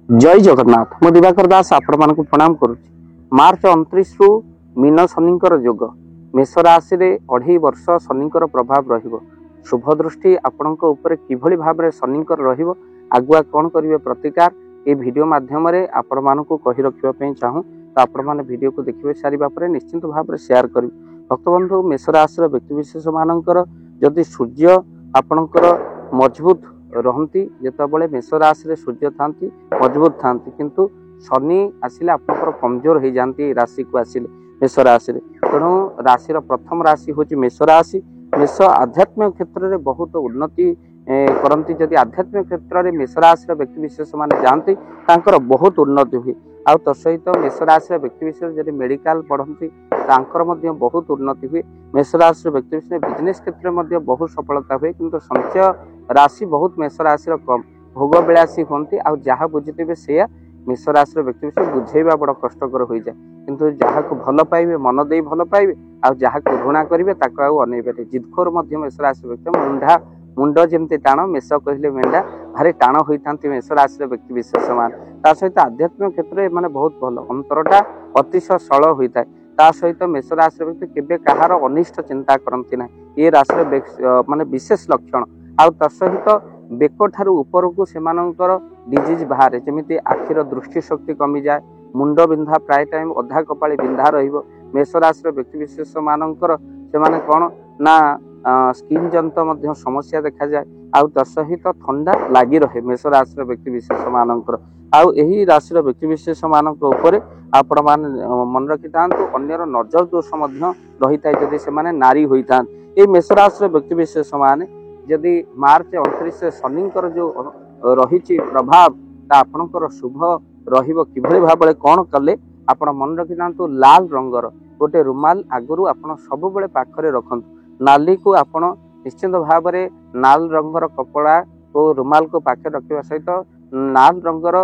जय जगन्नाथ मु दिवाकर दास आपण को प्रणाम करुच्ची। मार्च 29 रु मीन शनिकर जोग मेष राशि रे 2.5 वर्ष शनिकर प्रभाव रहिबो। शुभ दृष्टि आपण ऊपर किभली भाव में शनिकर रहिबो आगुआ कौन करेंगे प्रतिकार ये वीडियो माध्यम रे आपण मानक कही रखा चाहूँ। तो आपण मैंने वीडियो को देखिए सारा पर निश्चिंत भाव में शेयर करी। भक्तबंधु मेष राशि व्यक्तिशेष मानकर जदि सूर्य आपणकर मजबूत रहती जिते मेष राशि सूर्य था मजबूत था किंतु शनि आसिले आपंकर कमजोर हो जाती राशि को आसिले मेष राशि तेणु राशि प्रथम राशि हूँ मेष राशि। मेष आध्यात्मिक क्षेत्र में बहुत उन्नति करती जदि आध्यात्मिक क्षेत्र में मेष राशि व्यक्तिशेष मैंने जाती बहुत उन्नति हुए। आ तत्सहित मेष राशि व्यक्तिशेष जब मेडिकल पढ़ती बहुत उन्नति हुए। मेष राशि व्यक्तिशेष बिजनेस क्षेत्र में बहुत सफलता हुए किंतु संचय राशि बहुत मेष राशि कम भोग विलासी हमें आ जहाँ बुझे से मेष राशि व्यक्तिशेष बुझेवा बड़ कष्टर हो जाए किंतु जहाँ को भल पाइबे मन दे भल पाइबे आ जहाँ को घृणा करेंगे अनेबारे जिदखोर मेष राशि व्यक्ति मुंडा मुंड जमी टाण मेष कहले मेढा भारी टाण होता मेष राशि व्यक्तिशेष मान ता सहित आध्यात्मिक क्षेत्र में बहुत भल अंतरटा अतिशय सल होता है। ता सहित मेष राशि व्यक्ति केबे कहार अनिष्ट चिंता करती ना ये राशि माने विशेष लक्षण आ तत्सहित बेक ठारू ऊपर को सेमानंकर डिजीज बाहर जमी आखिर दृष्टि शक्ति कमी जाए मुंड बिंधा प्राय टाइम अधा कपाली बिंधा रहिबो। मेष राशि व्यक्तिशेष मानकर से कौन ना स्किन जंत मध्य समस्या देखा जाए आ तत्सहित ठंडा लगी रहे मेष राशि व्यक्तिशेष मानकर आउ एही राशि व्यक्तिशेष मानक ऊपर आपण माने मन रखि थांतु अन्यर नजर दोष मध्य रही था जदि से माने नारी होई था ए मेष राशि व्यक्तिशेष माने जदि मार्च 29 शनिकर जो रही प्रभाव आपणकर शुभ रहिबो किभली भाबले कौन कले आपण मन रखि थांतु लाल रंगर गोटे रुमाल आगुरु आपण सब बेले पाखरे रखंतु नाली को आपण निश्चित भाव में नाल रंगर कपड़ा और रुमाल को पाखे रखा सहित नाल रंगर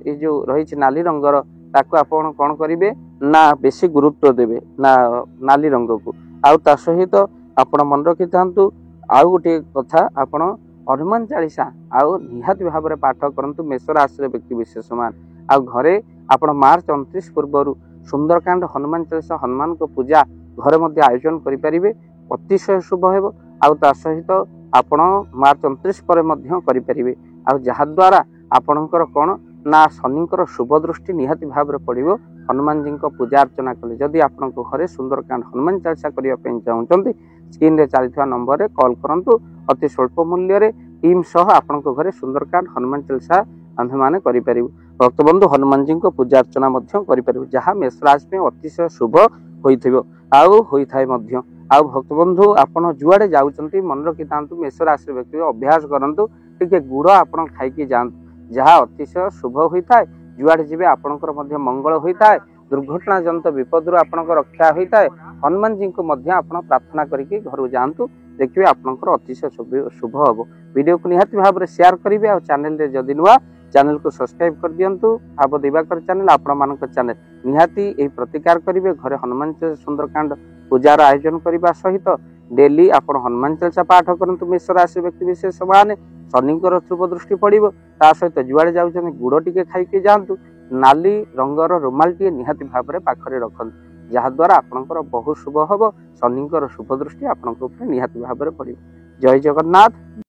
ये जो रही नाली रंगर ताको आपण कौन करेंगे ना बेसी गुरुत्व देवे ना नाली रंग को आउ ता सहित आपण मन रखि थांतु आउ गोटे कथा आपण हनुमान चालीसा आउ निहाती भाव में पाठ करंतु मेष राशि व्यक्तिशेष मान आ घरे आपण मार्च 29 पूर्व सुंदरकांड हनुमान चालीसा हनुमान को पूजा घरे मध्य आयोजन करें अतिशय शुभ हो आ सहित आपण मार्च 29 पर करें आ जहाद्वारा आपणकर कौन ना शनिकर शुभ दृष्टि निहाती भाव में पड़ो हनुमान जी को पूजा अर्चना कले जदि आपण घरे सुंदरकांड हनुमान चालीसा करने चाहते स्क्रीन रे चलता नंबर रे कॉल करंतु अति स्वल्प मूल्य रे टीम सह आपण घरे सुंदरकांड हनुमान चालीसा आम्भे माने करि परिबु। भक्तबंधु हनुमान जी को पूजा अर्चना मध्य करि परिबु जहाँ मेष राशि में अतिशय शुभ होइथिबो आउ होइथाय मध्य आ भक्तबंधु आपण जुआड़े जाउचंती मन रखि थांतु मेष राशि व्यक्ति अभ्यास करंतु टिके गुड़ आपण खाइकी जांतु जहाँ अतिशय शुभ होइथाय जुआड़े जिबे आपणकर मध्य मंगल होइथाय दुर्घटना जनित विपद आपणकर रक्षा होता है। हनुमान जी को मध्य आपण प्रार्थना करके घर जातु देखिए आपणकर अतिशय शुभ हम वीडियो को निहाती भाव में शेयर करेंगे और चैनल रे जदि नुआ चैनल को सब्सक्राइब कर दिंतु भाव दिवाकर चैनल आपण मान चैनल निहाती यही प्रतिकार करेंगे घरे हनुमान सुंदरकांड पूजार आयोजन करने सहित डेली आपण हनुमान चालीसा पाठ करंतु मेष राशि व्यक्तिशेष माने शनिकर शुभ दृष्टि पड़ो ता सहित जुआड़े जाऊँ गुड़ टिके खाइके जातु नाली रंगर रुमाल टी निहाती भाव में पाखरे रखंतु जहाद्वारा आपणकर बहुत शुभ हम शनिकर शुभ दृष्टि आपण निहाती भाव में पड़ो। जय जगन्नाथ।